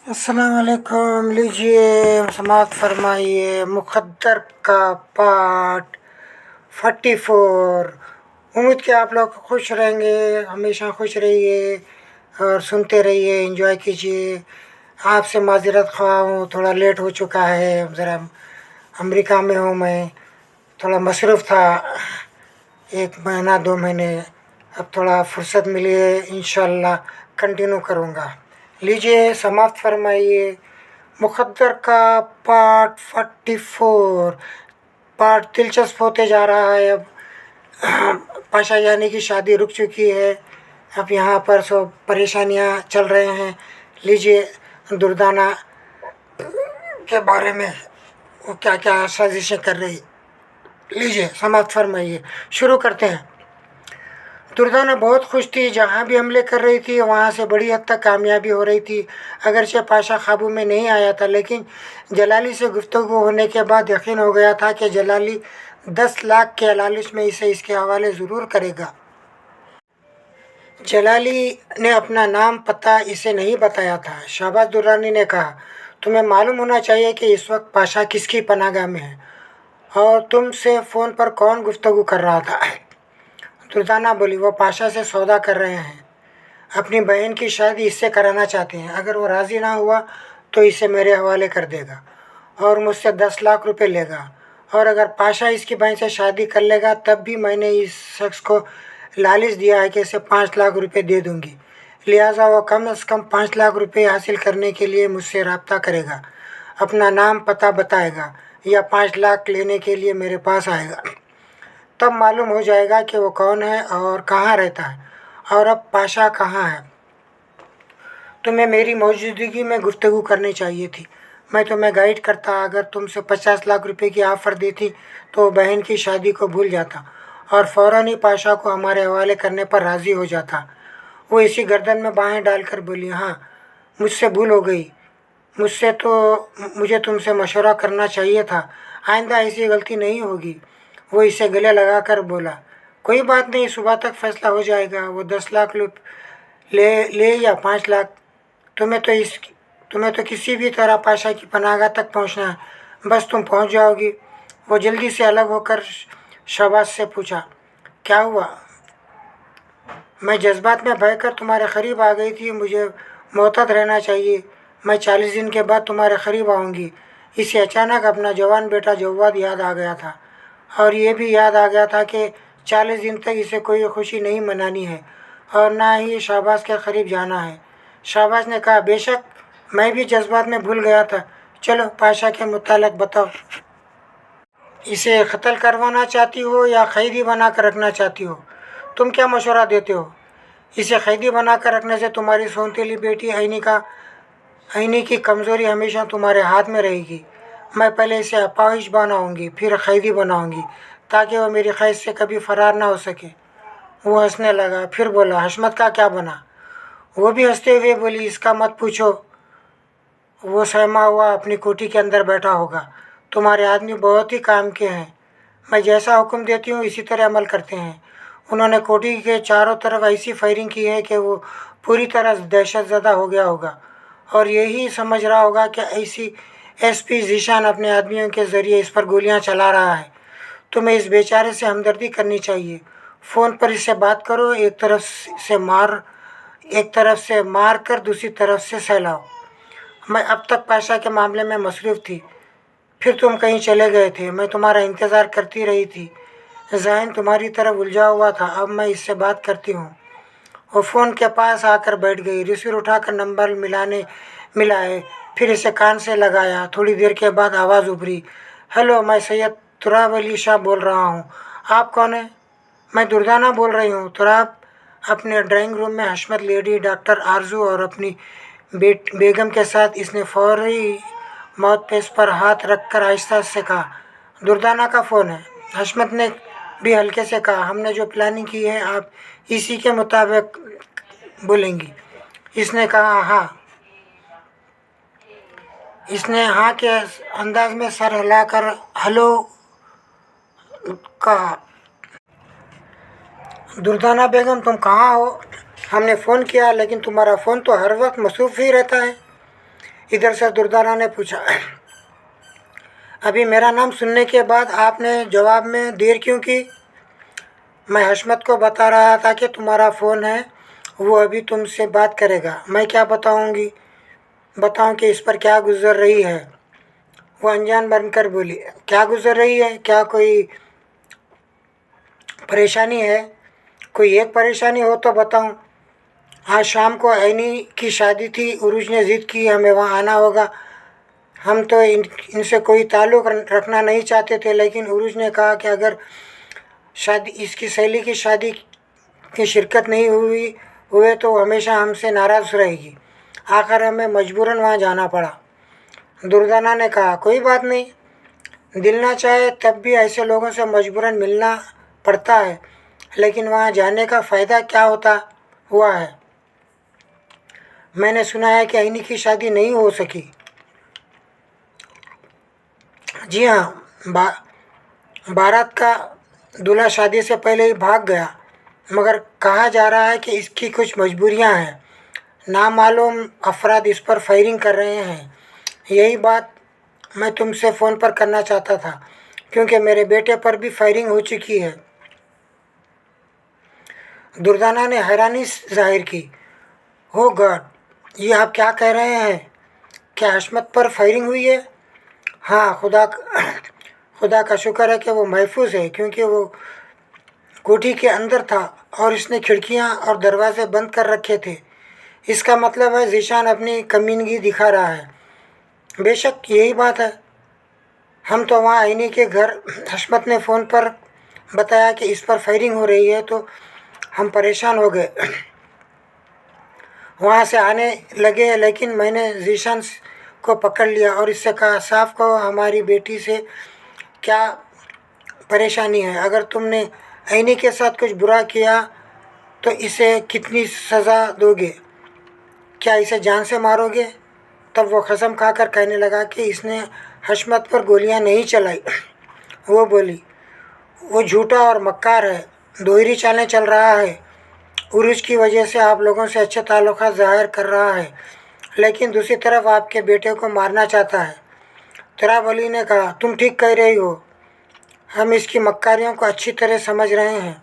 अस्सलाम वालेकुम। लीजिए समाअत फरमाइए मुक़द्दर का पार्ट 44। उम्मीद कि आप लोग खुश रहेंगे, हमेशा खुश रहिए और सुनते रहिए, एंजॉय कीजिए। आपसे माज़रत ख़्वाह हूँ, थोड़ा लेट हो चुका है, ज़रा अमेरिका में हूँ मैं, थोड़ा मसरूफ़ था 1 महीना 2 महीने। अब थोड़ा फुर्सत मिली है, इंशाअल्लाह कंटिन्यू करूँगा। लीजिए समाप्त फरमाइए मुक़द्दर का पार्ट 44। पार्ट दिलचस्प होते जा रहा है। अब पाशा यानी की शादी रुक चुकी है, अब यहाँ पर सब परेशानियाँ चल रहे हैं। लीजिए दुर्दाना के बारे में वो क्या क्या साजिशें कर रही, लीजिए समाप्त फरमाइए। शुरू करते हैं। दुर्दाना बहुत खुश थी, जहाँ भी हमले कर रही थी वहाँ से बड़ी हद तक कामयाबी हो रही थी। अगरचे पाशा काबू में नहीं आया था, लेकिन जलाली से गुफ्तगू होने के बाद यकीन हो गया था कि जलाली 10 लाख के लालच में इसे इसके हवाले ज़रूर करेगा। जलाली ने अपना नाम पता इसे नहीं बताया था। शहबाज दुर्रानी ने कहा, तुम्हें मालूम होना चाहिए कि इस वक्त पाशा किसकी पनाहगाह में है और तुमसे फ़ोन पर कौन गुफ्तगू कर रहा था। दुर्दाना बोली, वो पाशा से सौदा कर रहे हैं, अपनी बहन की शादी इससे कराना चाहते हैं। अगर वो राज़ी ना हुआ तो इसे मेरे हवाले कर देगा और मुझसे 10 लाख रुपए लेगा, और अगर पाशा इसकी बहन से शादी कर लेगा तब भी मैंने इस शख्स को लालच दिया है कि इसे 5 लाख रुपए दे दूँगी, लिहाजा वो कम से कम 5 लाख रुपए हासिल करने के लिए मुझसे रब्ता करेगा, अपना नाम पता बताएगा या 5 लाख लेने के लिए मेरे पास आएगा। तब मालूम हो जाएगा कि वो कौन है और कहाँ रहता है, और अब पाशा कहाँ है। तुम्हें मेरी मौजूदगी में गुफ्तगू करनी चाहिए थी, मैं तुम्हें गाइड करता। अगर तुमसे 50 लाख रुपए की ऑफ़र देती तो बहन की शादी को भूल जाता और फ़ौरन ही पाशा को हमारे हवाले करने पर राज़ी हो जाता। वो इसी गर्दन में बाहें डालकर बोली, हाँ मुझसे भूल हो गई, मुझे तुमसे मशवरा करना चाहिए था, आइंदा ऐसी गलती नहीं होगी। वो इसे गले लगाकर बोला, कोई बात नहीं, सुबह तक फैसला हो जाएगा। वो 10 लाख ले ले या 5 लाख, तुम्हें तो किसी भी तरह पाशा की पनाहगाह तक पहुंचना है, बस तुम पहुंच जाओगी। वो जल्दी से अलग होकर शहबाज से पूछा, क्या हुआ? मैं जज्बात में बहकर तुम्हारे क़रीब आ गई थी, मुझे मोहतात रहना चाहिए, मैं 40 दिन के बाद तुम्हारे क़रीब आऊँगी। इसे अचानक अपना जवान बेटा जव्वाद याद आ गया था, और ये भी याद आ गया था कि 40 दिन तक इसे कोई खुशी नहीं मनानी है और ना ही शहबाज के क़रीब जाना है। शहबाज ने कहा, बेशक मैं भी जज्बात में भूल गया था, चलो पाशा के मुतालिक बताओ, इसे क़त्ल करवाना चाहती हो या क़ैदी बना कर रखना चाहती हो? तुम क्या मशवरा देते हो? इसे क़ैदी बना कर रखने से तुम्हारी सौतेली बेटी ऐनी की कमज़ोरी हमेशा तुम्हारे हाथ में रहेगी। मैं पहले इसे अपाहिज बनाऊँगी, फिर क़ैदी बनाऊँगी, ताकि वह मेरी क़ैद से कभी फ़रार ना हो सके। वो हंसने लगा, फिर बोला, हशमत का क्या बना? वो भी हंसते हुए बोली, इसका मत पूछो, वो सहमा हुआ अपनी कोठी के अंदर बैठा होगा। तुम्हारे आदमी बहुत ही काम के हैं, मैं जैसा हुक्म देती हूँ इसी तरह अमल करते हैं। उन्होंने कोठी के चारों तरफ ऐसी फायरिंग की है कि वो पूरी तरह दहशतज़दा हो गया होगा और यही समझ रहा होगा कि ऐसी एसपी ज़ीशान अपने आदमियों के ज़रिए इस पर गोलियां चला रहा है। तुम्हें इस बेचारे से हमदर्दी करनी चाहिए। फ़ोन पर इससे बात करो, एक तरफ से मार कर दूसरी तरफ से सहलाओ। मैं अब तक पाशा के मामले में मसरूफ़ थी, फिर तुम कहीं चले गए थे, मैं तुम्हारा इंतज़ार करती रही थी, ज़हन तुम्हारी तरफ उलझा हुआ था। अब मैं इससे बात करती हूँ। वो फ़ोन के पास आकर बैठ गई, रिसीवर उठाकर नंबर मिलाए, फिर इसे कान से लगाया। थोड़ी देर के बाद आवाज़ उभरी, हेलो, मैं सैयद तुराब अली शाह बोल रहा हूँ, आप कौन हैं? मैं दुर्दाना बोल रही हूँ। तुराब अपने ड्राइंग रूम में हशमत लेडी, डॉक्टर आरजू और अपनी बेगम के साथ, इसने फौरी माउथ पेस पर हाथ रखकर आहिस्ता से कहा, दुर्दाना का फ़ोन है। हशमत ने भी हल्के से कहा, हमने जो प्लानिंग की है आप इसी के मुताबिक बोलेंगी। इसने कहा, हाँ। इसने हाँ के अंदाज में सर हिलाकर हेलो कहा। दुर्दाना बेगम, तुम कहाँ हो? हमने फ़ोन किया लेकिन तुम्हारा फ़ोन तो हर वक्त मसरूफ़ ही रहता है। इधर से दुर्दाना ने पूछा, अभी मेरा नाम सुनने के बाद आपने जवाब में देर क्यों की? मैं हशमत को बता रहा था कि तुम्हारा फ़ोन है, वो अभी तुमसे बात करेगा। मैं क्या बताऊं कि इस पर क्या गुजर रही है? वो अनजान बनकर बोली, क्या गुजर रही है? क्या कोई परेशानी है? कोई एक परेशानी हो तो बताऊं। आज शाम को ऐनी की शादी थी, उरुज ने ज़िद की हमें वहाँ आना होगा। हम तो इनसे कोई ताल्लुक़ रखना नहीं चाहते थे, लेकिन उरुज ने कहा कि अगर इसकी सहेली की शादी की शिरकत नहीं हुए तो हमेशा हमसे नाराज़ रहेगी। आखिर हमें मजबूरन वहाँ जाना पड़ा। दुर्दाना ने कहा, कोई बात नहीं, दिल ना चाहे तब भी ऐसे लोगों से मजबूरन मिलना पड़ता है, लेकिन वहाँ जाने का फ़ायदा क्या होता हुआ है? मैंने सुना है कि ऐनी की शादी नहीं हो सकी। जी हाँ, बारात का दूल्हा शादी से पहले ही भाग गया, मगर कहा जा रहा है कि इसकी कुछ मजबूरियां हैं। नामालूम अफराद इस पर फायरिंग कर रहे हैं। यही बात मैं तुमसे फ़ोन पर करना चाहता था, क्योंकि मेरे बेटे पर भी फायरिंग हो चुकी है। दुर्दाना ने हैरानी जाहिर की। हो गॉड, ये आप क्या कह रहे हैं? क्या हशमत पर फायरिंग हुई है? हाँ, खुदा का शुक्र है कि वो महफूज है, क्योंकि वो कोठी के अंदर था और इसने खिड़कियां और दरवाजे बंद कर रखे थे। इसका मतलब है ज़ीशान अपनी कमीनगी दिखा रहा है। बेशक यही बात है। हम तो वहाँ आईनी के घर, हशमत ने फ़ोन पर बताया कि इस पर फायरिंग हो रही है, तो हम परेशान हो गए, वहाँ से आने लगे, लेकिन मैंने ज़ीशान को पकड़ लिया और इससे कहा, साफ कहो हमारी बेटी से क्या परेशानी है? अगर तुमने ऐनी के साथ कुछ बुरा किया तो इसे कितनी सज़ा दोगे? क्या इसे जान से मारोगे? तब वो कसम खाकर कहने लगा कि इसने हशमत पर गोलियां नहीं चलाई। वो बोली, वो झूठा और मक्कार है, दोहरी चालें चल रहा है। उरुज की वजह से आप लोगों से अच्छे ताल्लुकात ज़ाहिर कर रहा है, लेकिन दूसरी तरफ आपके बेटे को मारना चाहता है। तराब अली ने कहा, तुम ठीक कह रही हो, हम इसकी मक्कारियों को अच्छी तरह समझ रहे हैं,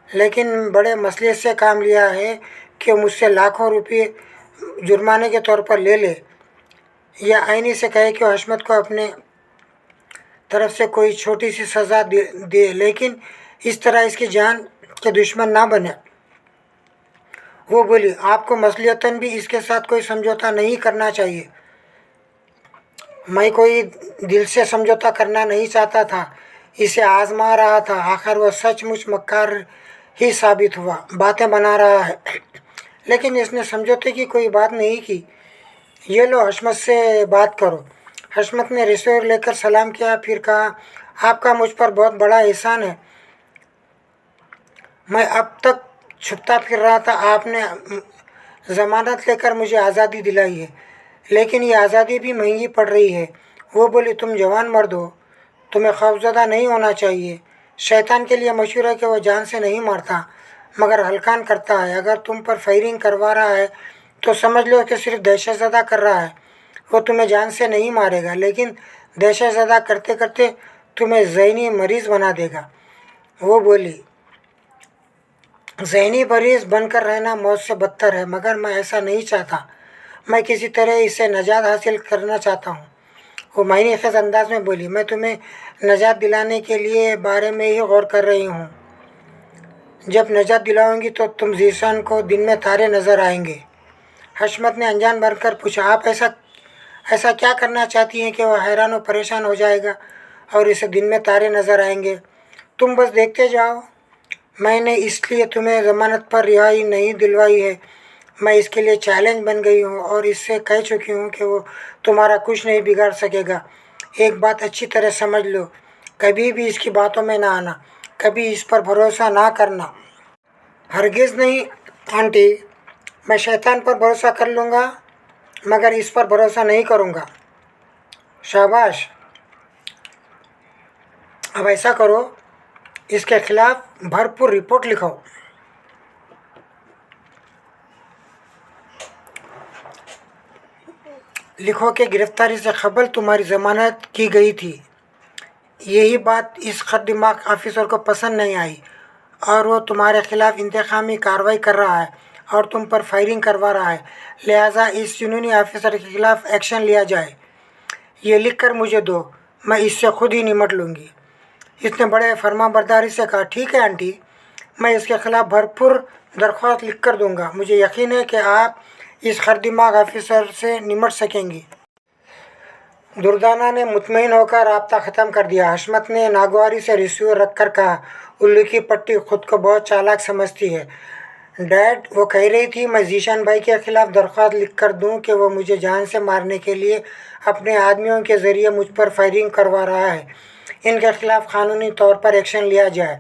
लेकिन बड़े मसले से काम लिया है कि मुझसे लाखों रुपये जुर्माने के तौर पर ले ले, या आईनी से कहे कि हशमत को अपने तरफ से कोई छोटी सी सज़ा दे, लेकिन इस तरह इसकी जान के दुश्मन ना बने। वो बोली, आपको मसलियतन भी इसके साथ कोई समझौता नहीं करना चाहिए। मैं कोई दिल से समझौता करना नहीं चाहता था, इसे आजमा रहा था। आखिर वह सचमुच मक्कार ही साबित हुआ, बातें बना रहा है, लेकिन इसने समझौते की कोई बात नहीं की। ये लो, हशमत से बात करो। हशमत ने रिसीवर लेकर सलाम किया, फिर कहा, आपका मुझ पर बहुत बड़ा एहसान है। मैं अब तक छुपता फिर रहा था, आपने ज़मानत लेकर मुझे आज़ादी दिलाई है, लेकिन ये आज़ादी भी महंगी पड़ रही है। वो बोली, तुम जवान मर्द हो, तुम्हें खौफज़दा नहीं होना चाहिए। शैतान के लिए मशहूर है कि वह जान से नहीं मारता, मगर हल्कान करता है। अगर तुम पर फायरिंग करवा रहा है तो समझ लो कि सिर्फ दहशतज़दा कर रहा है। वो तुम्हें जान से नहीं मारेगा, लेकिन दहशतज़दा करते करते तुम्हें ज़हनी मरीज़ बना देगा। वो बोली, ज़हनी मरीज़ बनकर रहना मौत से बदतर है, मगर मैं ऐसा नहीं चाहता। मैं किसी तरह इससे नजात हासिल करना चाहता हूँ। वो मायने ख़ेज़ अंदाज में बोली, मैं तुम्हें नजात दिलाने के लिए बारे में ही गौर कर रही हूँ। जब नजात दिलाऊंगी तो तुम ज़ीशान को दिन में तारे नज़र आएंगे। हशमत ने अनजान बनकर पूछा, आप ऐसा क्या करना चाहती हैं कि वह हैरान और परेशान हो जाएगा और इसे दिन में तारे नज़र आएंगे? तुम बस देखते जाओ। मैंने इसलिए तुम्हें ज़मानत पर रिहाई नहीं दिलवाई है, मैं इसके लिए चैलेंज बन गई हूँ और इससे कह चुकी हूँ कि वो तुम्हारा कुछ नहीं बिगाड़ सकेगा। एक बात अच्छी तरह समझ लो, कभी भी इसकी बातों में ना आना, कभी इस पर भरोसा ना करना। हरगिज़ नहीं आंटी, मैं शैतान पर भरोसा कर लूँगा, मगर इस पर भरोसा नहीं करूँगा। शाबाश, अब ऐसा करो, इसके खिलाफ भरपूर रिपोर्ट लिखो। लिखो कि गिरफ्तारी से कबल तुम्हारी ज़मानत की गई थी। यही बात इस खत-दिमाग ऑफिसर को पसंद नहीं आई और वो तुम्हारे खिलाफ इंतकामी कार्रवाई कर रहा है और तुम पर फायरिंग करवा रहा है। लिहाजा इस जुनूनी ऑफिसर के खिलाफ एक्शन लिया जाए। ये लिख कर मुझे दो, मैं इससे खुद ही निपट लूँगी। इसने बड़े फरमाबरदारी से कहा, ठीक है आंटी, मैं इसके खिलाफ भरपूर दरख्वास्त लिख कर दूँगा। मुझे यकीन है कि आप इस खत-दिमाग ऑफिसर से निपट सकेंगी। दुर्दाना ने मुतमईन होकर राब्ता ख़त्म कर दिया। हशमत ने नागवारी से रिसीवर रख कर कहा, उल्लू की पट्टी खुद को बहुत चालाक समझती है। डैड, वो कह रही थी मैं जीशान भाई के खिलाफ दरख्वास्त लिख कर दूँ कि वो मुझे जान से मारने के लिए अपने आदमियों के ज़रिए मुझ पर फायरिंग करवा रहा है। इनके खिलाफ कानूनी तौर पर एक्शन लिया जाए।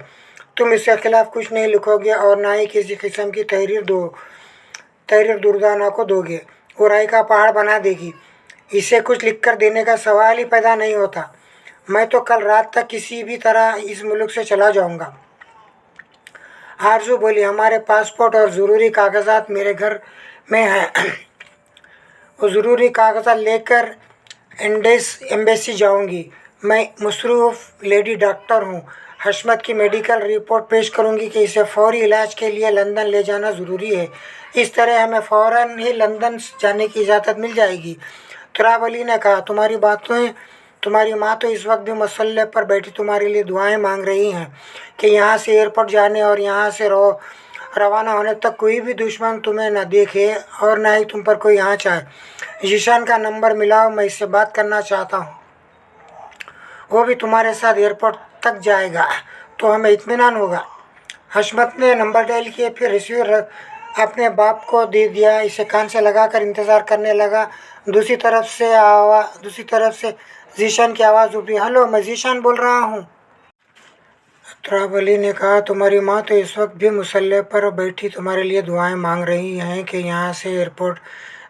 तुम इसके खिलाफ कुछ नहीं लिखोगे और ना ही किसी किस्म की तहरीर दुर्दाना को दोगे। वो राय का पहाड़ बना देगी। इसे कुछ लिख कर देने का सवाल ही पैदा नहीं होता। मैं तो कल रात तक किसी भी तरह इस मुल्क से चला जाऊंगा। आरजू बोली, हमारे पासपोर्ट और ज़रूरी कागजात मेरे घर में हैं। वो ज़रूरी कागजात लेकर एम्बेसी जाऊंगी। मैं मसरूफ़ लेडी डॉक्टर हूँ। हशमत की मेडिकल रिपोर्ट पेश करूंगी कि इसे फौरी इलाज के लिए लंदन ले जाना ज़रूरी है। इस तरह हमें फ़ौरन ही लंदन जाने की इजाज़त मिल जाएगी। तुराब अली ने कहा, तुम्हारी माँ तो इस वक्त भी मसल्ले पर बैठी तुम्हारे लिए दुआएं मांग रही हैं कि यहाँ से एयरपोर्ट जाने और यहाँ से रवाना होने तक कोई भी दुश्मन तुम्हें न देखे और न ही तुम पर कोई आँच आए। जीशान का नंबर मिलाओ, मैं इससे बात करना चाहता हूँ। वो भी तुम्हारे साथ एयरपोर्ट तक जाएगा तो हमें इत्मीनान होगा। हशमत ने नंबर डायल किए, फिर रिसीवर अपने बाप को दे दिया। इसे कान से लगाकर इंतज़ार करने लगा। दूसरी तरफ से जीशान की आवाज़ उभरी, हेलो, मैं जीशान बोल रहा हूँ। तुराब अली ने कहा, तुम्हारी माँ तो इस वक्त भी मुसल्ले पर बैठी तुम्हारे लिए दुआएं मांग रही हैं कि यहाँ से एयरपोर्ट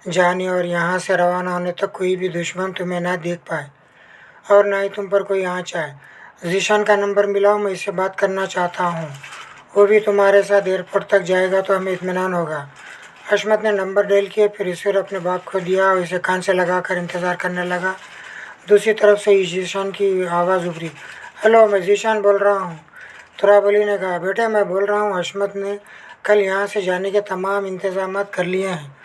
जाने और यहाँ से रवाना होने तक कोई भी दुश्मन तुम्हें ना देख पाए और ना ही तुम पर कोई आँच आए। जीशान का नंबर मिलाओ, मैं इससे बात करना चाहता हूँ। वो भी तुम्हारे साथ एयरपोर्ट तक जाएगा तो हमें इत्मीनान होगा। हशमत ने नंबर डायल किया, फिर रिसीवर अपने बाप को दिया और इसे कान से लगाकर इंतज़ार करने लगा। दूसरी तरफ से जीशान की आवाज़ उभरी, हेलो, मैं जीशान बोल रहा हूँ। तुराब अली ने कहा, बेटे, मैं बोल रहा हूँ, हशमत ने कल यहाँ से जाने के तमाम इंतज़ाम कर लिए हैं।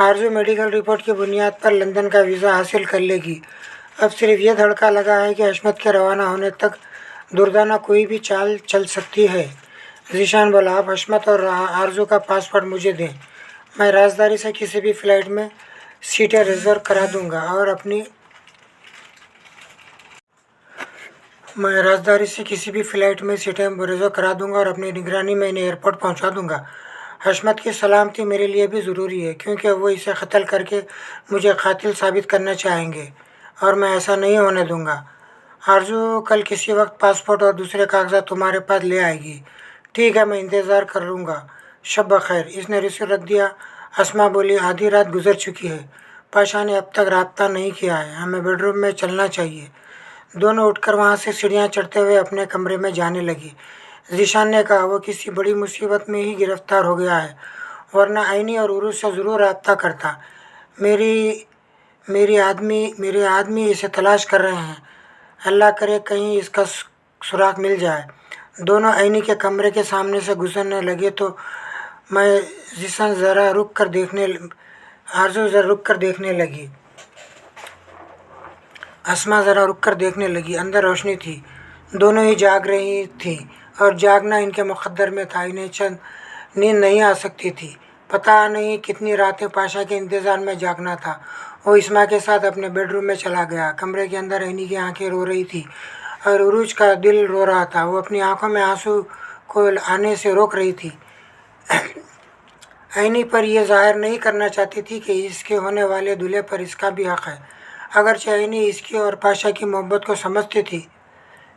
आरजू मेडिकल रिपोर्ट की बुनियाद पर लंदन का वीज़ा हासिल कर लेगी। अब सिर्फ ये धड़का लगा है कि हशमत के रवाना होने तक दुर्दाना कोई भी चाल चल सकती है। जीशान बोला, आप हशमत और आरजू का पासपोर्ट मुझे दें। मैं राजदारी से किसी भी फ़्लाइट में सीटें रिज़र्व करा दूँगा और अपनी निगरानी में इन्हें एयरपोर्ट पहुंचा दूंगा। हशमत की सलामती मेरे लिए भी ज़रूरी है क्योंकि वो इसे कत्ल करके मुझे कातिल साबित करना चाहेंगे और मैं ऐसा नहीं होने दूंगा। आरजू कल किसी वक्त पासपोर्ट और दूसरे कागजात तुम्हारे पास ले आएगी। ठीक है, मैं इंतज़ार कर लूँगा। शब बखैर। इसने रिसीवर रख दिया। अस्मा बोली, आधी रात गुजर चुकी है। पाशा ने अब तक राब्ता नहीं किया है। हमें बेडरूम में चलना चाहिए। दोनों उठकर वहाँ से सीढ़ियाँ चढ़ते हुए अपने कमरे में जाने लगी। जीशान ने कहा, वो किसी बड़ी मुसीबत में ही गिरफ़्तार हो गया है, वरना आइनी और उरूज से ज़रूर रब्ता करता। मेरे आदमी इसे तलाश कर रहे हैं। अल्लाह करे कहीं इसका सुराग मिल जाए। दोनों आइनी के कमरे के सामने से गुजरने लगे तो आरजू ज़रा रुक कर देखने लगी। अस्मा ज़रा रुक कर देखने लगी। अंदर रोशनी थी। दोनों ही जाग रही थी और जागना इनके मुक़द्दर में था। इन्हें चंद नींद नहीं आ सकती थी। पता नहीं कितनी रातें पाशा के इंतज़ार में जागना था। वो इस्मा के साथ अपने बेडरूम में चला गया। कमरे के अंदर ऐनी की आंखें रो रही थी और उरूज का दिल रो रहा था। वो अपनी आंखों में आंसू को आने से रोक रही थी। ऐनी पर यह ज़ाहिर नहीं करना चाहती थी कि इसके होने वाले दूल्हे पर इसका भी हक़ है। अगरचे ऐनी इसकी और पाशा की मोहब्बत को समझती थी,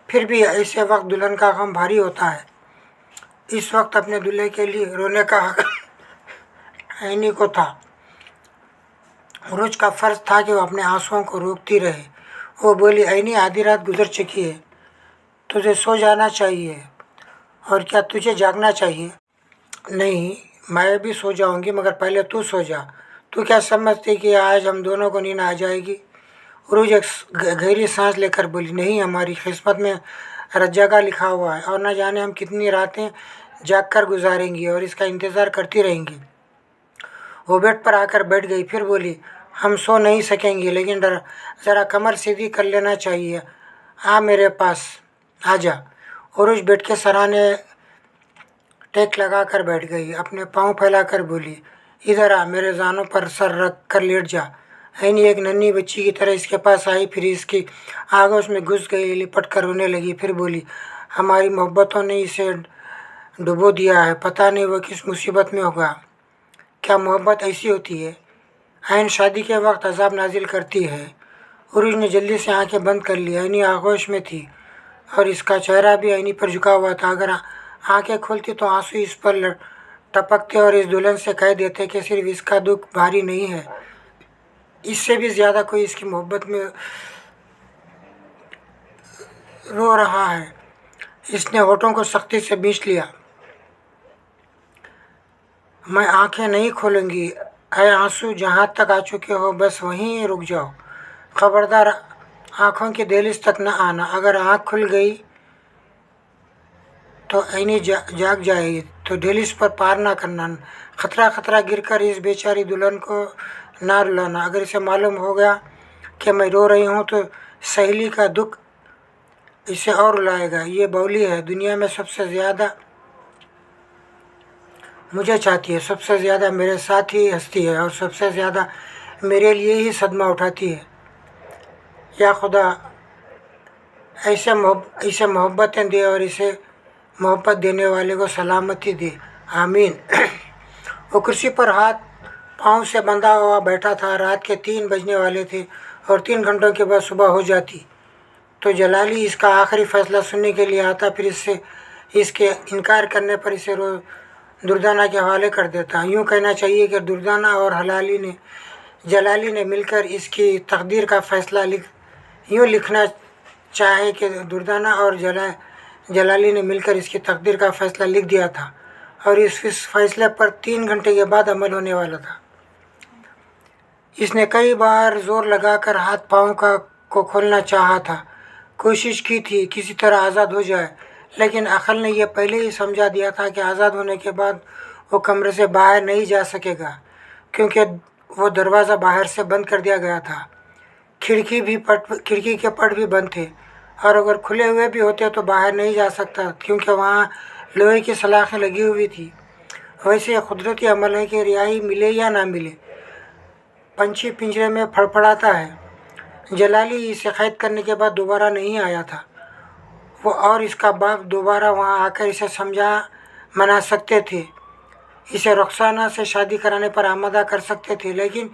फिर भी ऐसे वक्त दुल्हन का गम भारी होता है। इस वक्त अपने दूल्हे के लिए रोने का हक़ ऐनी को था। उरूज का फ़र्ज़ था कि वो अपने आंसुओं को रोकती रहे। वो बोली, ऐनी, आधी रात गुजर चुकी है, तुझे सो जाना चाहिए। और क्या तुझे जागना चाहिए? नहीं, मैं भी सो जाऊंगी, मगर पहले तू सो जा। तू क्या समझती कि आज हम दोनों को नींद आ जाएगी? उरूज एक गहरी सांस लेकर बोली, नहीं, हमारी किस्मत में रज्जा का लिखा हुआ है और न जाने हम कितनी रातें जाग कर गुजारेंगी और इसका इंतज़ार करती रहेंगी। वो बेड पर आकर बैठ गई, फिर बोली, हम सो नहीं सकेंगे, लेकिन ज़रा कमर सीधी कर लेना चाहिए। आ मेरे पास आ जा। उरूज बेड के सराहने टेक लगा कर बैठ गई, अपने पाँव फैलाकर बोली, इधर आ, मेरे जानों पर सर रख कर लेट जा। ऐनी एक नन्ही बच्ची की तरह इसके पास आई, फिर इसकी आगोश में घुस गई, लिपट कर रोने लगी, फिर बोली, हमारी मोहब्बतों ने इसे डुबो दिया है, पता नहीं वो किस मुसीबत में होगा। क्या मोहब्बत ऐसी होती है? ऐन शादी के वक्त अजाब नाजिल करती है। उरूज ने जल्दी से आंखें बंद कर ली। ऐनी आगोश में थी और इसका चेहरा भी ऐनी पर झुका हुआ था। अगर आंखें खोलती तो आंसू इस पर टपकते और इस दुल्हन से कह देते कि सिर्फ इसका दुख भारी नहीं है, इससे भी ज़्यादा कोई इसकी मोहब्बत में रो रहा है। इसने होठों को सख्ती से बींच लिया। मैं आंखें नहीं खोलूँगी। ऐ आंसू, जहाँ तक आ चुके हो बस वहीं रुक जाओ। खबरदार आँखों की दहलीज तक न आना। अगर आँख खुल गई तो ऐनी जाग जाएगी, तो दहलीज पर पार ना करना। खतरा गिरकर इस बेचारी दुल्हन को ना रुलाना। अगर इसे मालूम हो गया कि मैं रो रही हूँ तो सहेली का दुख इसे और रुलाएगा। ये बौली है, दुनिया में सबसे ज़्यादा मुझे चाहती है, सबसे ज़्यादा मेरे साथ ही हंसती है और सबसे ज़्यादा मेरे लिए ही सदमा उठाती है। या खुदा ऐसे मोहब्बतें दे और इसे मोहब्बत देने वाले को सलामती दे, आमीन। वो कुर्सी पर हाथ पाँव से बंधा हुआ बैठा था। रात के 3 बजने वाले थे और 3 घंटों के बाद सुबह हो जाती तो जलाली इसका आखिरी फैसला सुनने के लिए आता, फिर इसके इनकार करने पर इसे दुर्दाना के हवाले कर देता। यूँ कहना चाहिए कि दुर्दाना और जलाली ने मिलकर इसकी तकदीर का फैसला लिखना चाहे कि दुर्दाना और जलाली ने मिलकर इसकी तकदीर का फैसला लिख दिया था और इस फैसले पर 3 घंटे के बाद अमल होने वाला था। इसने कई बार जोर लगाकर हाथ पाँव को खोलना चाहा था, कोशिश की थी किसी तरह आज़ाद हो जाए, लेकिन अक़ल ने यह पहले ही समझा दिया था कि आज़ाद होने के बाद वो कमरे से बाहर नहीं जा सकेगा, क्योंकि वो दरवाज़ा बाहर से बंद कर दिया गया था। खिड़की के पट भी बंद थे और अगर खुले हुए भी होते तो बाहर नहीं जा सकता, क्योंकि वहाँ लोहे की सलाखें लगी हुई थी। वैसे कुदरती अमल है कि रिहाई मिले या ना मिले, पंछी पिंजरे में फड़फड़ाता है। जलाली इसे कैद करने के बाद दोबारा नहीं आया था। वो और इसका बाप दोबारा वहाँ आकर इसे मना सकते थे, इसे रुखसाना से शादी कराने पर आमादा कर सकते थे, लेकिन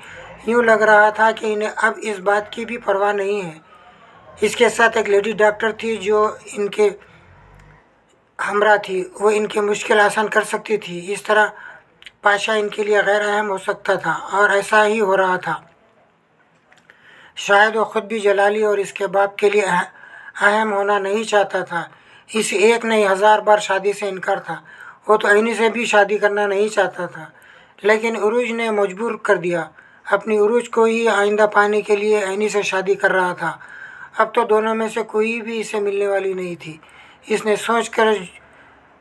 यूँ लग रहा था कि इन्हें अब इस बात की भी परवाह नहीं है। इसके साथ एक लेडी डॉक्टर थी जो इनके हमरा थी, वो इनकी मुश्किल आसान कर सकती थी। इस तरह पाशा इनके लिए गैर अहम हो सकता था और ऐसा ही हो रहा था। शायद वो ख़ुद भी जलाली और इसके बाप के लिए अहम होना नहीं चाहता था। इस एक नहीं 1000 बार शादी से इनकार था। वो तो ऐनी से भी शादी करना नहीं चाहता था, लेकिन उरूज ने मजबूर कर दिया। अपनी उरूज को ही आइंदा पाने के लिए ऐनी से शादी कर रहा था। अब तो दोनों में से कोई भी इसे मिलने वाली नहीं थी। इसने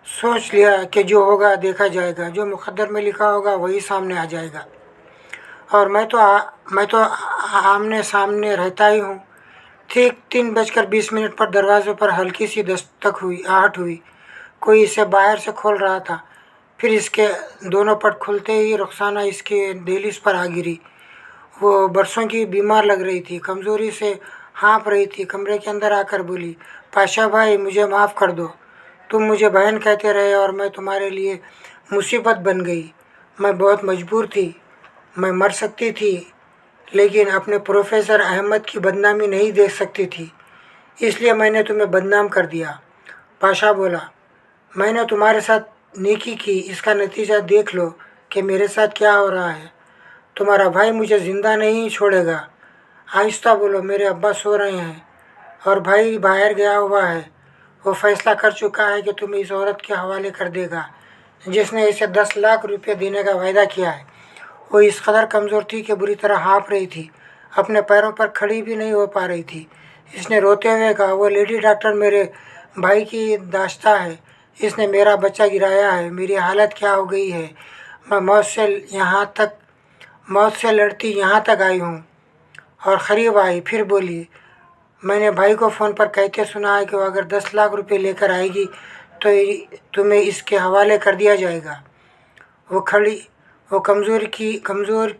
सोच लिया कि जो होगा देखा जाएगा, जो मुक़द्दर में लिखा होगा वही सामने आ जाएगा, और मैं तो आमने सामने रहता ही हूँ। ठीक 3:20 पर दरवाजे पर हल्की सी दस्तक हुई, आहट हुई। कोई इसे बाहर से खोल रहा था। फिर इसके दोनों पट खुलते ही रुखसाना इसके दहलीज पर आ गिरी। वो बरसों की बीमार लग रही थी, कमज़ोरी से हाँफ रही थी। कमरे के अंदर आकर बोली, पाशा भाई, मुझे माफ़ कर दो। तुम मुझे बहन कहते रहे और मैं तुम्हारे लिए मुसीबत बन गई। मैं बहुत मजबूर थी, मैं मर सकती थी, लेकिन अपने प्रोफेसर अहमद की बदनामी नहीं देख सकती थी, इसलिए मैंने तुम्हें बदनाम कर दिया। पाशा बोला, मैंने तुम्हारे साथ नेकी की, इसका नतीजा देख लो कि मेरे साथ क्या हो रहा है। तुम्हारा भाई मुझे ज़िंदा नहीं छोड़ेगा। आहिस्ता बोलो, मेरे अब्बा सो रहे हैं और भाई बाहर गया हुआ है। वो फैसला कर चुका है कि तुम्हें इस औरत के हवाले कर देगा जिसने इसे 10 लाख रुपये देने का वायदा किया है। वो इस कदर कमज़ोर थी कि बुरी तरह हाँफ रही थी, अपने पैरों पर खड़ी भी नहीं हो पा रही थी। इसने रोते हुए कहा, वो लेडी डॉक्टर मेरे भाई की दाश्ता है, इसने मेरा बच्चा गिराया है, मेरी हालत क्या हो गई है, मैं मौत से लड़ती यहाँ तक आई हूँ। और करीब आई, फिर बोली, मैंने भाई को फ़ोन पर कहते सुना है कि वो अगर 10 लाख रुपए लेकर आएगी तो तुम्हें इसके हवाले कर दिया जाएगा। वो खड़ी वो कमज़ोर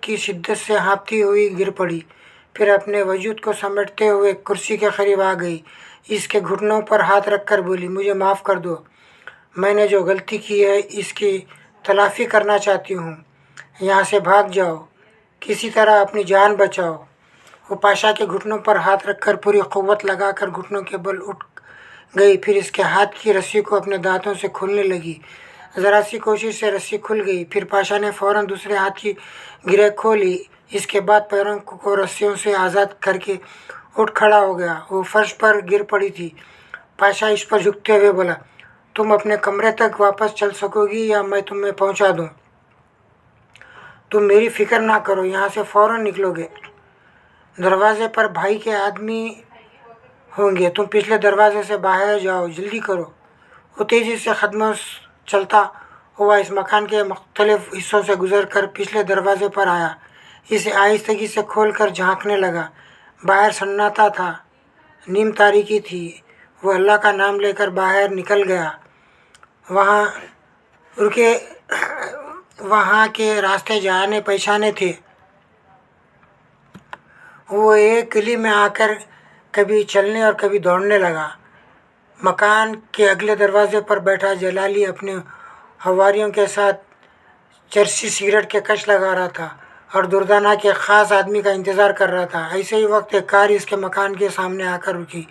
की शिद्दत से हाँफती हुई गिर पड़ी, फिर अपने वजूद को समेटते हुए कुर्सी के करीब आ गई। इसके घुटनों पर हाथ रखकर बोली, मुझे माफ़ कर दो, मैंने जो गलती की है इसकी तलाफ़ी करना चाहती हूँ। यहाँ से भाग जाओ, किसी तरह अपनी जान बचाओ। वो पाशा के घुटनों पर हाथ रखकर पूरी क़ुव्वत लगाकर घुटनों के बल उठ गई, फिर इसके हाथ की रस्सी को अपने दांतों से खोलने लगी। ज़रा सी कोशिश से रस्सी खुल गई, फिर पाशा ने फ़ौरन दूसरे हाथ की गिरह खोली। इसके बाद पैरों को रस्सियों से आज़ाद करके उठ खड़ा हो गया। वो फर्श पर गिर पड़ी थी। पाशा इस पर झुकते हुए बोला, तुम अपने कमरे तक वापस चल सकोगी या मैं तुम्हें पहुंचा दूं? तुम मेरी फ़िक्र ना करो, यहाँ से फ़ौरन निकलोगे। दरवाज़े पर भाई के आदमी होंगे, तुम पिछले दरवाजे से बाहर जाओ, जल्दी करो। वो तेज़ी से कदमों चलता हुआ इस मकान के मुख्तलिफ हिस्सों से गुजर कर पिछले दरवाजे पर आया। इसे आहिस्तगी से खोल कर झाँकने लगा। बाहर सन्नाटा था, नीम तारीकी थी। वो अल्लाह का नाम लेकर बाहर निकल गया। वहाँ के रास्ते जाने पहचाने थे। वो एक गली में आकर कभी चलने और कभी दौड़ने लगा। मकान के अगले दरवाजे पर बैठा जलाली अपने हवारियों के साथ चरसी सिगरेट के कश लगा रहा था और दुर्दाना के ख़ास आदमी का इंतज़ार कर रहा था। ऐसे ही वक्त एक कार इसके मकान के सामने आकर रुकी।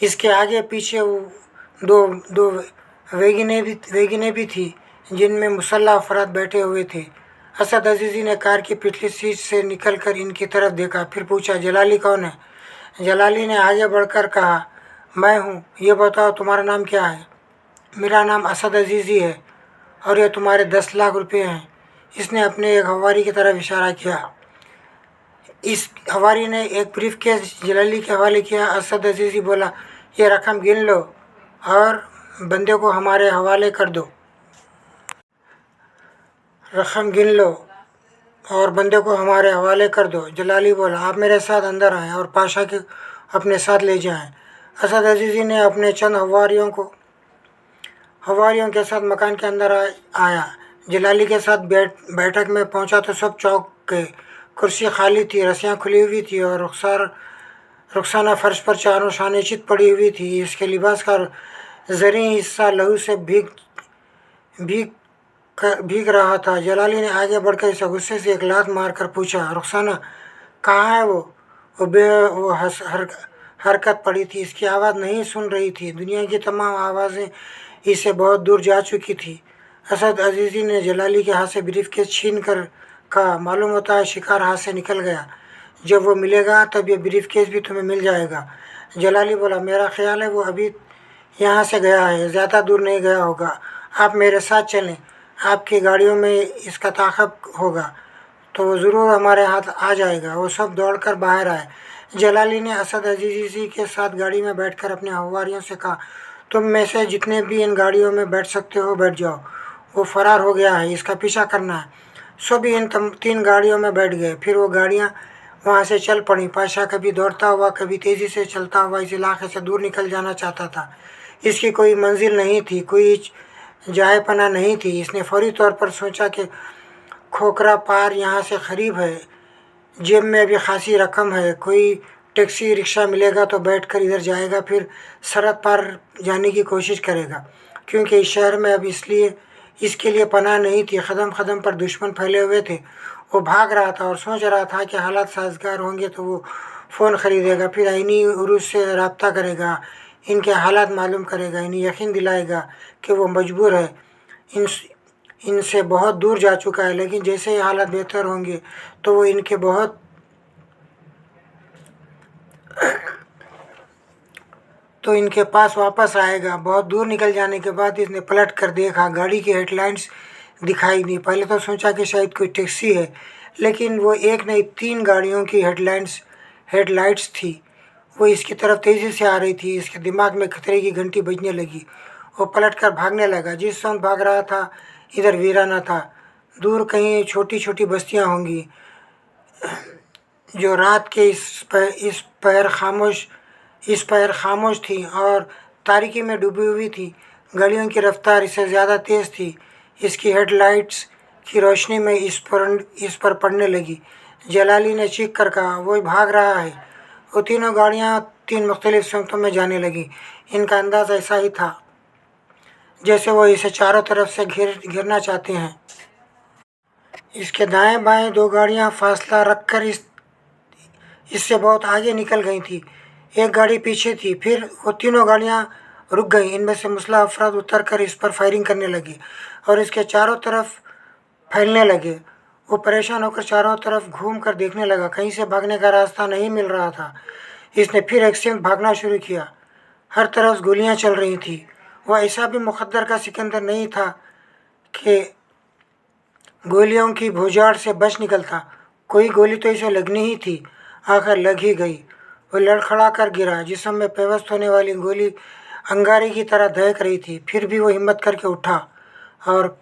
इसके आगे पीछे दो दो वेगिनें भी थी, जिनमें मुसल्लह अफराद बैठे हुए थे। असद अजीज़ी ने कार की पिछली सीट से निकलकर इनकी तरफ देखा, फिर पूछा, जलाली कौन है? जलाली ने आगे बढ़कर कहा, मैं हूँ, ये बताओ तुम्हारा नाम क्या है? मेरा नाम असद अजीज़ी है और ये तुम्हारे 10 लाख रुपए हैं। इसने अपने एक हवारी की तरफ इशारा किया। इस हवारी ने एक ब्रीफ केस जलाली के हवाले किया। असद अजीज़ी बोला, ये रकम गिन लो और बंदे को हमारे हवाले कर दो। रकम गिन लो और बंदे को हमारे हवाले कर दो। जलाली बोला, आप मेरे साथ अंदर आएँ और पाशा के अपने साथ ले जाएं। असद अजीज़ी ने अपने चंद हवारियों के साथ मकान के अंदर आया। जलाली के साथ बैठक में पहुंचा तो सब चौंक गए। कुर्सी खाली थी, रस्सियाँ खुली हुई थी और रुखसाना फर्श पर चारों शाने चित पड़ी हुई थी। इसके लिबास का ज़री हिस्सा लहू से भीग रहा था। जलाली ने आगे बढ़कर इसे गुस्से से एक लात मारकर पूछा, रुखसाना कहाँ है वो हरकत पड़ी थी। इसकी आवाज़ नहीं सुन रही थी। दुनिया की तमाम आवाज़ें इससे बहुत दूर जा चुकी थी। असद अजीज़ी ने जलाली के हाथ से ब्रीफकेस छीन कर कहा, मालूम होता है शिकार हाथ से निकल गया। जब वो मिलेगा तब ये ब्रीफकेस भी तुम्हें मिल जाएगा। जलाली बोला, मेरा ख्याल है वो अभी यहाँ से गया है, ज़्यादा दूर नहीं गया होगा। आप मेरे साथ चलें, आपकी गाड़ियों में इसका ताक़ब होगा तो वो ज़रूर हमारे हाथ आ जाएगा। वो सब दौड़कर बाहर आए। जलाली ने असद अजीज़ी के साथ गाड़ी में बैठकर अपने हवारियों से कहा, तुम में से जितने भी इन गाड़ियों में बैठ सकते हो बैठ जाओ, वो फ़रार हो गया है, इसका पीछा करना है। सभी इन 3 गाड़ियों में बैठ गए। फिर वो गाड़ियाँ वहाँ से चल पड़ी। पाशा कभी दौड़ता हुआ कभी तेज़ी से चलता हुआ इस इलाके से दूर निकल जाना चाहता था। इसकी कोई मंजिल नहीं थी, कोई जाए पना नहीं थी। इसने फौरी तौर पर सोचा कि खोखरा पार यहाँ से करीब है, जेब में अभी खासी रकम है, कोई टैक्सी रिक्शा मिलेगा तो बैठकर इधर जाएगा, फिर सरहद पार जाने की कोशिश करेगा, क्योंकि इस शहर में अब इसके लिए पनाह नहीं थी। कदम कदम पर दुश्मन फैले हुए थे। वो भाग रहा था और सोच रहा था कि हालात साजगार होंगे तो वो फ़ोन ख़रीदेगा, फिर आईनी उरूज से रब्ता करेगा, इनके हालात मालूम करेगा, इन्हें यकीन दिलाएगा कि वो मजबूर है, इनसे बहुत दूर जा चुका है, लेकिन जैसे ही हालात बेहतर होंगे तो वो इनके पास वापस आएगा। बहुत दूर निकल जाने के बाद इसने पलट कर देखा, गाड़ी की हेडलाइट्स दिखाई दी। पहले तो सोचा कि शायद कोई टैक्सी है, लेकिन वो एक नहीं 3 गाड़ियों की हेडलाइट्स थी। वो इसकी तरफ तेज़ी से आ रही थी। इसके दिमाग में खतरे की घंटी बजने लगी। वो पलटकर भागने लगा। जिस समय भाग रहा था इधर वीराना था। दूर कहीं छोटी छोटी बस्तियां होंगी जो रात के इस पहर खामोश थी और तारीकी में डूबी हुई थी। गाड़ियों की रफ्तार इससे ज़्यादा तेज़ थी। इसकी हेडलाइट्स की रोशनी में इस पर पड़ने लगी। जलाली ने चीख कर कहा, वो भाग रहा है। वो तीनों गाड़ियाँ 3 मुख्तलिफ समतों में जाने लगी। इनका अंदाज़ ऐसा ही था जैसे वो इसे चारों तरफ से घेरना चाहते हैं। इसके दाएं बाएं 2 गाड़ियाँ फासला रखकर इससे बहुत आगे निकल गई थी। एक गाड़ी पीछे थी। फिर वो तीनों गाड़ियाँ रुक गईं। इनमें से मुसल्लह अफराद उतर कर इस पर फायरिंग करने लगे और इसके चारों तरफ फैलने लगे। वो परेशान होकर चारों तरफ घूम कर देखने लगा। कहीं से भागने का रास्ता नहीं मिल रहा था। इसने फिर एक संग भागना शुरू किया। हर तरफ गोलियां चल रही थी। वह ऐसा भी मुकद्दर का सिकंदर नहीं था कि गोलियों की भुजाड़ से बच निकलता। कोई गोली तो इसे लगनी ही थी। आखिर लग ही गई। वो लड़खड़ा कर गिरा। जिस्म में पेवस्त होने वाली गोली अंगारे की तरह दहक रही थी। फिर भी वो हिम्मत करके उठा और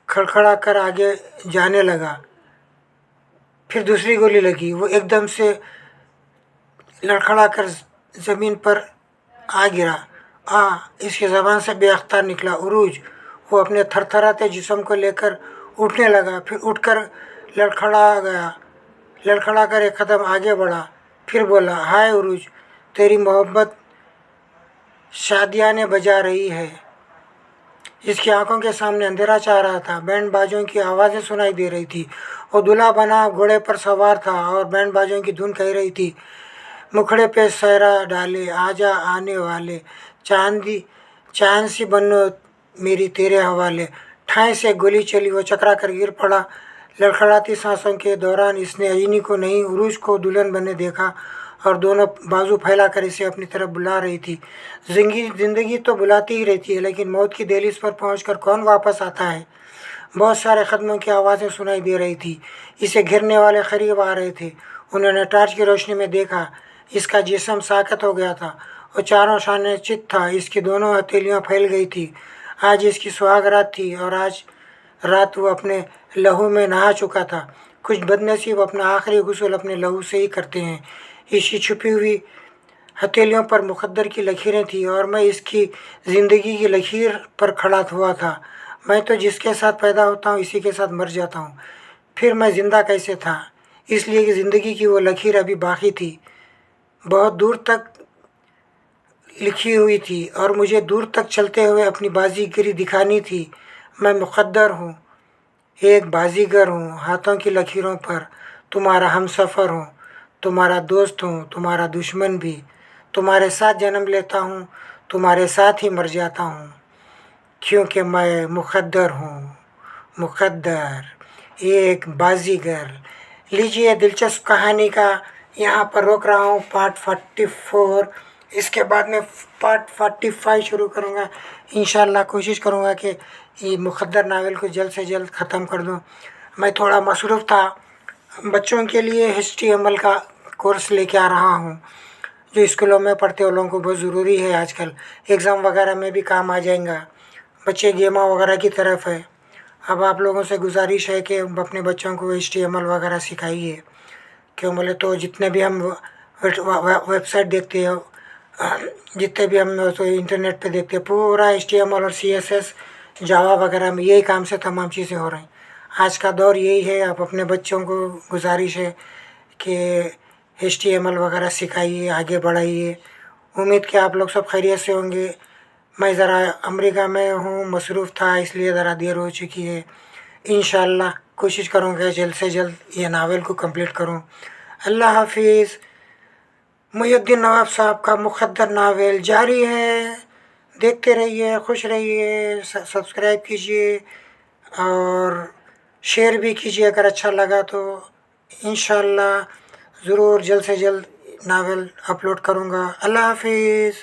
खड़खड़ा कर आगे जाने लगा। फिर दूसरी गोली लगी। वो एकदम से लड़खड़ा कर ज़मीन पर आ गिरा। इसकी ज़बान से बेअख्तार निकला, उरूज। वो अपने थरथराते जिस्म को लेकर उठने लगा। फिर उठकर लड़खड़ा कर एक कदम आगे बढ़ा। फिर बोला, हाय उरूज, तेरी मोहब्बत शादियाने बजा रही है। इसकी आंखों के सामने अंधेरा छा रहा था। बैंड बाजों की आवाज़ें सुनाई दे रही थी। वो दूल्हा बना घोड़े पर सवार था और बैंड बाजों की धुन कह रही थी, मुखड़े पे सहरा डाले, आजा आने वाले, चांद सी बनो मेरी तेरे हवाले। ठाई से गोली चली। वो चकरा कर गिर पड़ा। लड़खड़ाती सांसों के दौरान इसने अजनी को नहीं, उरूज को दुल्हन बने देखा और दोनों बाजू फैलाकर इसे अपनी तरफ बुला रही थी। जिंदगी तो बुलाती ही रहती है, लेकिन मौत की दहलीज पर पहुंचकर कौन वापस आता है। बहुत सारे कदमों की आवाज़ें सुनाई दे रही थी। इसे घिरने वाले करीब आ रहे थे। उन्होंने टार्च की रोशनी में देखा। इसका जिस्म साकत हो गया था और चारों शाने चित था। इसकी दोनों हथेलियाँ फैल गई थी। आज इसकी सुहाग रात थी और आज रात वो अपने लहू में नहा चुका था। कुछ बदनसीब अपना आखिरी गुस्ल अपने लहू से ही करते हैं। इसकी छुपी हुई हथेलियों पर मुकद्दर की लकीरें थी और मैं इसकी ज़िंदगी की लकीर पर खड़ा हुआ था। मैं तो जिसके साथ पैदा होता हूँ इसी के साथ मर जाता हूँ। फिर मैं ज़िंदा कैसे था? इसलिए कि ज़िंदगी की वो लकीर अभी बाकी थी, बहुत दूर तक लिखी हुई थी और मुझे दूर तक चलते हुए अपनी बाजीगरी दिखानी थी। मैं मुकद्दर हूँ, एक बाजीगर हूँ। हाथों की लकीरों पर तुम्हारा हमसफ़र हूँ, तुम्हारा दोस्त हूँ, तुम्हारा दुश्मन भी। तुम्हारे साथ जन्म लेता हूँ, तुम्हारे साथ ही मर जाता हूँ, क्योंकि मैं मुकद्दर हूँ, मुकद्दर एक बाजीगर। लीजिए, दिलचस्प कहानी का यहाँ पर रोक रहा हूँ, पार्ट 44। इसके बाद में पार्ट 45 शुरू करूँगा। इंशाल्लाह कोशिश करूँगा कि ये मुकद्दर नावल को जल्द से जल्द ख़त्म कर दूँ। मैं थोड़ा मसरूफ़ था। बच्चों के लिए HTML का कोर्स लेके आ रहा हूँ, जो स्कूलों में पढ़ते उन लोगों को बहुत ज़रूरी है। आजकल एग्ज़ाम वगैरह में भी काम आ जाएगा। बच्चे गेमा वगैरह की तरफ है। अब आप लोगों से गुजारिश है कि अपने बच्चों को HTML वगैरह सिखाइए। क्यों बोले तो जितने भी हम वेबसाइट देखते हैं, जितने भी हम तो इंटरनेट पे देखते हैं, पूरा HTML और CSS जावा वगैरह में यही काम से तमाम चीज़ें हो रही। आज का दौर यही है। आप अपने बच्चों को गुजारिश है कि HTML वगैरह सिखाइए, आगे बढ़ाइए। उम्मीद कि आप लोग सब खैरियत से होंगे। मैं ज़रा अमेरिका में हूँ, मसरूफ़ था, इसलिए ज़रा देर हो चुकी है। इंशाल्लाह कोशिश करूँगा जल्द से जल्द ये नावल को कंप्लीट करूँ। अल्लाह हाफिज़। मुहिउद्दीन नवाब साहब का मुकद्दर नावल जारी है। देखते रहिए, खुश रहिए, सब्सक्राइब कीजिए और शेयर भी कीजिए अगर अच्छा लगा तो। इंशाल्लाह ज़रूर जल्द से जल्द नावल अपलोड करूँगा। अल्लाह हाफिज़।